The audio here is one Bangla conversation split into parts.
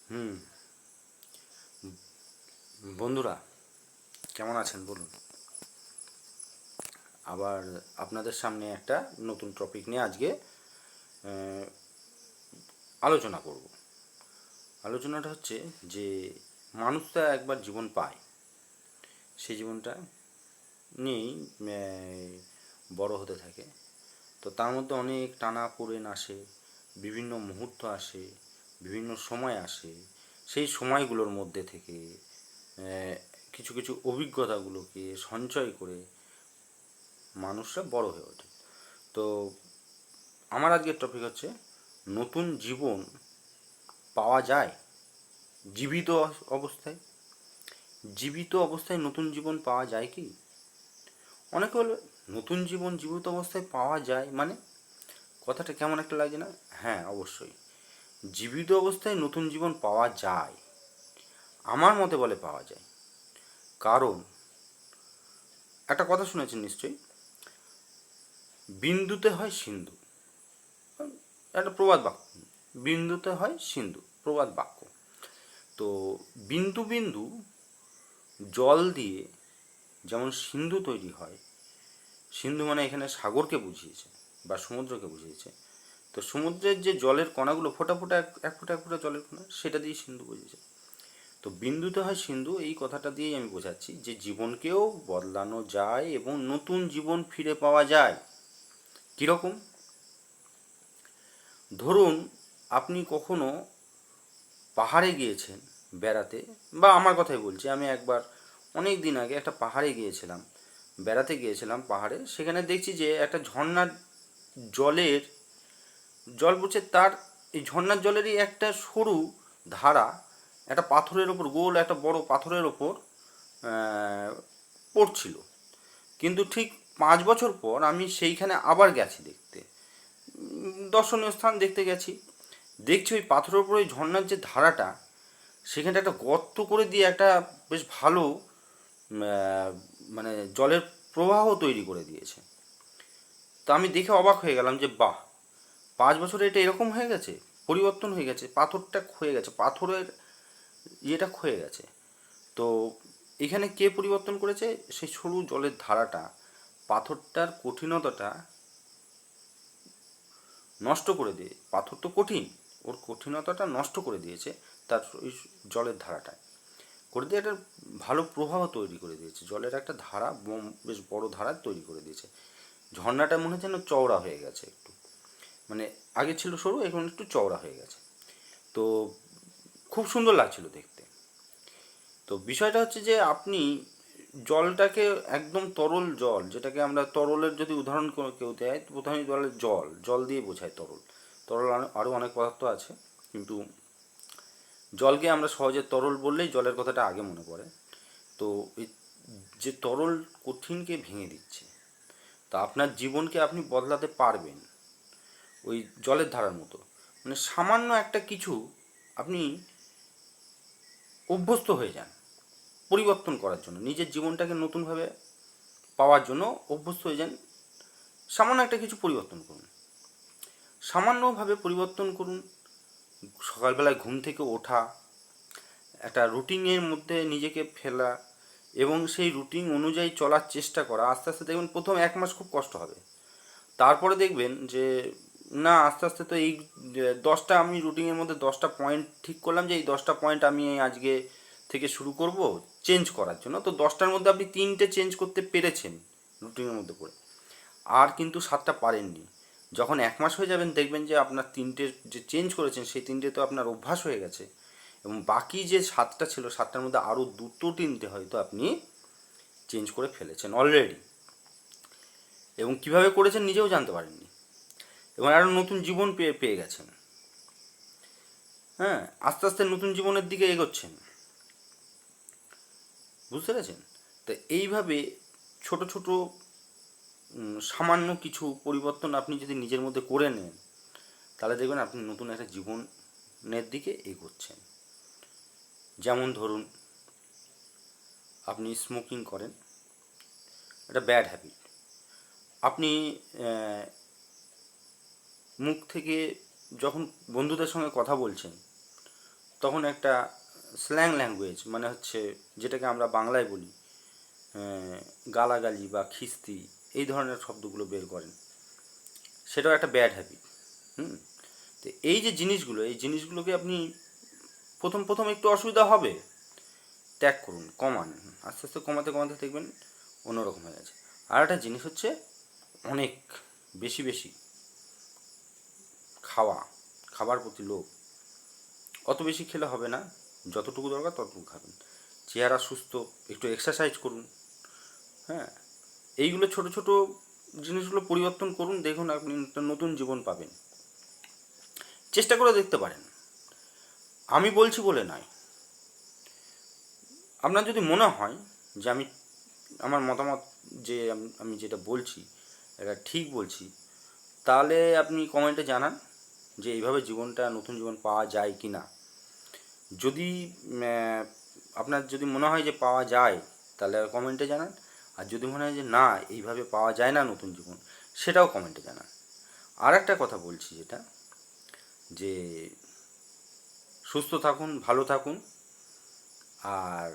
হুম। বন্ধুরা, কেমন আছেন বলুন। আবার আপনাদের সামনে একটা নতুন টপিক নিয়ে আজকে আলোচনা করব। আলোচনাটা হচ্ছে যে মানুষ তো একবার জীবন পায়, সেই জীবনটা নিয়েই বড় হতে থাকে। তো তার মধ্যে অনেক টানাপোড়েন আসে, বিভিন্ন মুহূর্ত আসে, বিভিন্ন সময় আসে। সেই সময়গুলোর মধ্যে থেকে কিছু কিছু অভিজ্ঞতাগুলোকে সঞ্চয় করে মানুষরা বড় হয়ে ওঠে। তো আমার আজকের টপিক হচ্ছে নতুন জীবন পাওয়া যায় জীবিত অবস্থায়। জীবিত অবস্থায় নতুন জীবন পাওয়া যায় কি? অনেকে বলবে নতুন জীবন জীবিত অবস্থায় পাওয়া যায় মানে, কথাটা কেমন একটা লাগে না? হ্যাঁ, অবশ্যই জীবিত অবস্থায় নতুন জীবন পাওয়া যায়। আমার মতে বলে পাওয়া যায়। কারণ একটা কথা শুনেছেন নিশ্চয়ই, বিন্দুতে হয় সিন্ধু। একটা প্রবাদ বাক্য, বিন্দুতে হয় সিন্ধু, প্রবাদ বাক্য। তো বিন্দু বিন্দু জল দিয়ে যেমন সিন্ধু তৈরি হয়, সিন্ধু মানে এখানে সাগরকে বুঝিয়েছে বা সমুদ্রকে বুঝিয়েছে। তো সমুদ্রের যে জলের কণাগুলো ফোঁটা ফোঁটা এক ফোঁটা এক ফোঁটা জলের কণা, সেটা দিয়ে সিন্ধু বুঝিয়েছে। তো বিন্দুতে হয় সিন্ধু, এই কথাটা দিয়েই আমি বোঝাচ্ছি যে জীবনকেও বদলানো যায় এবং নতুন জীবন ফিরে পাওয়া যায়। কীরকম? ধরুন আপনি কখনো পাহাড়ে গিয়েছেন বেড়াতে, বা আমার কথাই বলছি, আমি একবার অনেক দিন আগে একটা পাহাড়ে গিয়েছিলাম, বেড়াতে গিয়েছিলাম পাহাড়ে। সেখানে দেখছি যে একটা ঝর্ণার জলের জল পড়ছে, তার এই ঝর্ণার জলেরই একটা সরু ধারা একটা পাথরের ওপর, গোল একটা বড় পাথরের ওপর পড়ছিল। কিন্তু ঠিক 5 বছর পর আমি সেইখানে আবার গেছি দেখতে, দর্শনীয় স্থান দেখতে গেছি। দেখছি ওই পাথরের উপর ওই ঝর্ণার যে ধারাটা, সেখানটা একটা গর্ত করে দিয়ে একটা বেশ ভালো মানে জলের প্রবাহ তৈরি করে দিয়েছে। তো আমি দেখে অবাক হয়ে গেলাম যে বাহ, 5 বছরে এটা এরকম হয়ে গেছে, পরিবর্তন হয়ে গেছে, পাথরটা ক্ষয়ে গেছে, পাথরের ইয়েটা ক্ষয়ে গেছে। তো এখানে কে পরিবর্তন করেছে? সেই সরু জলের ধারাটা পাথরটার কঠিনতাটা নষ্ট করে দিয়ে, পাথর তো কঠিন, ওর কঠিনতাটা নষ্ট করে দিয়েছে তার ওই জলের ধারাটায়, করে দিয়ে একটা ভালো প্রবাহ তৈরি করে দিয়েছে, জলের একটা ধারা বেশ বড় ধারা তৈরি করে দিয়েছে। ঝর্ণাটা মনে হচ্ছে যেন চওড়া হয়ে গেছে একটু, মানে আগে ছিল সরু, এখন একটু চওড়া হয়ে গেছে। তো খুব সুন্দর লাগছিল দেখতে। তো বিষয়টা হচ্ছে যে আপনি জলটাকে, একদম তরল জল, যেটাকে আমরা তরলের যদি উদাহরণ কোনো কেউ দেয়, তো প্রথমেই বলে জল, জল দিয়ে বোঝায় তরল। তরল আরও অনেক পদার্থ আছে, কিন্তু জলকে আমরা সহজে তরল বললেই জলের কথাটা আগে মনে পড়ে। তো এই যে তরল কঠিনকে ভেঙে দিচ্ছে, তা আপনার জীবনকে আপনি বদলাতে পারবেন ওই জলের ধারার মতো। মানে সামান্য একটা কিছু আপনি অভ্যস্ত হয়ে যান পরিবর্তন করার জন্য, নিজের জীবনটাকে নতুনভাবে পাওয়ার জন্য অভ্যস্ত হয়ে যান। সামান্য একটা কিছু পরিবর্তন করুন, সামান্যভাবে পরিবর্তন করুন। সকালবেলায় ঘুম থেকে ওঠা, একটা রুটিনের মধ্যে নিজেকে ফেলা এবং সেই রুটিন অনুযায়ী চলার চেষ্টা করা। আস্তে আস্তে দেখবেন প্রথম 1 মাস খুব কষ্ট হবে, তারপরে দেখবেন যে না, আস্তে আস্তে তো এই 10টা আমি রুটিনের মধ্যে 10টা পয়েন্ট ঠিক করলাম যে এই 10টা পয়েন্ট আমি আজকে থেকে শুরু করব চেঞ্জ করার জন্য। তো 10টার মধ্যে আপনি 3টে চেঞ্জ করতে পেরেছেন রুটিনের মধ্যে পড়ে, আর কিন্তু 7টা পারেননি। যখন 1 মাস হয়ে যাবেন দেখবেন যে আপনার 3টে যে চেঞ্জ করেছেন সেই 3টে তো আপনার অভ্যাস হয়ে গেছে, এবং বাকি যে 7টা ছিল 7টার মধ্যে আরও 2-3টে হয়তো আপনি চেঞ্জ করে ফেলেছেন অলরেডি, এবং কিভাবে করেছেন নিজেও জানতে পারেননি, এবং একটা নতুন জীবন পেয়ে পেয়ে গেছেন। হ্যাঁ, আস্তে আস্তে নতুন জীবনের দিকে এগোচ্ছেন, বুঝতে পেরেছেন? তো এইভাবে ছোট ছোট সামান্য কিছু পরিবর্তন আপনি যদি নিজের মধ্যে করে নেন, তাহলে দেখবেন আপনি নতুন একটা জীবনের দিকে এগোচ্ছেন। যেমন ধরুন আপনি স্মোকিং করেন, এটা ব্যাড হ্যাবিট। আপনি মুখ থেকে যখন বন্ধুদের সঙ্গে কথা বলছেন, তখন একটা স্ল্যাং ল্যাঙ্গুয়েজ, মানে হচ্ছে যেটাকে আমরা বাংলায় বলি গালাগালি বা খিস্তি, এই ধরনের শব্দগুলো বের করেন। সেটাও একটা ব্যাড হ্যাবিট। তো এই যে জিনিসগুলো, এই জিনিসগুলোকে আপনি প্রথম প্রথম একটু অসুবিধা হবে, ত্যাগ করুন, কমান, আস্তে আস্তে কমাতে কমাতে দেখবেন অন্যরকম হয়ে গেছে। আর একটা জিনিস হচ্ছে অনেক বেশি বেশি খাবার প্রতি লোভ। অত বেশি খেলে হবে না, যতটুকু দরকার ততটুকু খাবেন। চেহারা সুস্থ, একটু এক্সারসাইজ করুন। হ্যাঁ, এইগুলো ছোট ছোট জিনিসগুলো পরিবর্তন করুন, দেখুন আপনি একটা নতুন জীবন পাবেন। চেষ্টা করে দেখতে পারেন, আমি বলছি বলে নয়। আপনার যদি মনে হয় যে আমার মতামত, যে আমি যেটা বলছি এটা ঠিক বলছি, তাহলে আপনি কমেন্টে জানান যে এইভাবে নতুন জীবন পাওয়া যায় কি না। যদি আপনার যদি মনে হয় যে পাওয়া যায়, তাহলে কমেন্টে জানান। আর যদি মনে হয় যে না, এইভাবে পাওয়া যায় না নতুন জীবন, সেটাও কমেন্টে জানান। আর একটা কথা বলছি, যেটা যে সুস্থ থাকুন, ভালো থাকুন, আর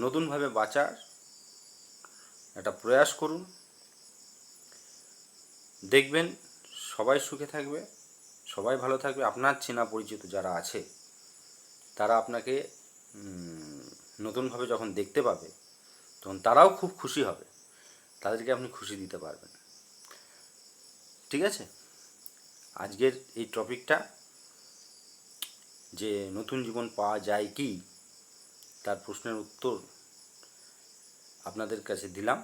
নতুনভাবে বাঁচার একটা প্রয়াস করুন। দেখবেন সবাই সুখে থাকবে, সবাই ভালো থাকবে। আপনার চেনা পরিচিত যারা আছে তারা আপনাকে নতুনভাবে যখন দেখতে পাবে, তখন তারাও খুব খুশি হবে, তাদেরকে আপনি খুশি দিতে পারবেন। ঠিক আছে, আজকের এই টপিকটা, যে নতুন জীবন পাওয়া যায় কি, তার প্রশ্নের উত্তর আপনাদের কাছে দিলাম।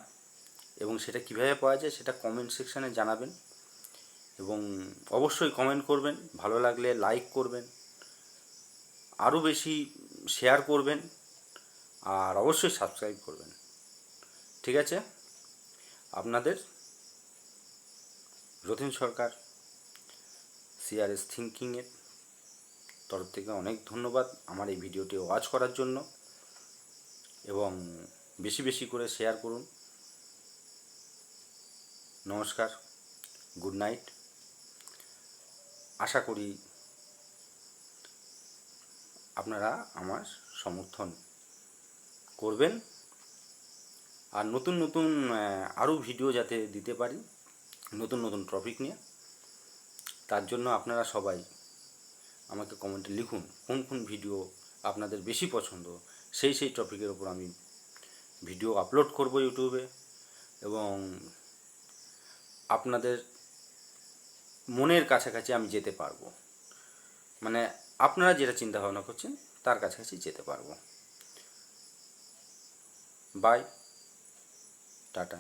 এবং সেটা কিভাবে পাওয়া যায় সেটা কমেন্ট সেকশানে জানাবেন, এবং অবশ্যই কমেন্ট করবেন, ভালো লাগলে লাইক করবেন, আরও বেশি শেয়ার করবেন, আর অবশ্যই সাবস্ক্রাইব করবেন। ঠিক আছে, আপনাদের রথীন সরকার সিআরএস থিঙ্কিংয়ের তরফ থেকে অনেক ধন্যবাদ আমার এই ভিডিওটি ওয়াচ করার জন্য, এবং বেশি বেশি করে শেয়ার করুন। নমস্কার, গুড নাইট। আশা করি আপনারা আমার সমর্থন করবেন, আর নতুন নতুন আরও ভিডিও যাতে দিতে পারি নতুন নতুন টপিক নিয়ে, তার জন্য আপনারা সবাই আমাকে কমেন্টে লিখুন কোন কোন ভিডিও আপনাদের বেশি পছন্দ। সেই টপিকের ওপর আমি ভিডিও আপলোড করব ইউটিউবে, এবং আপনাদের মনের কাছাকাছি আমি যেতে পারবো, মানে আপনারা যেটা চিন্তা ভাবনা করছেন তার কাছাকাছি যেতে পারবো। Bye, tata.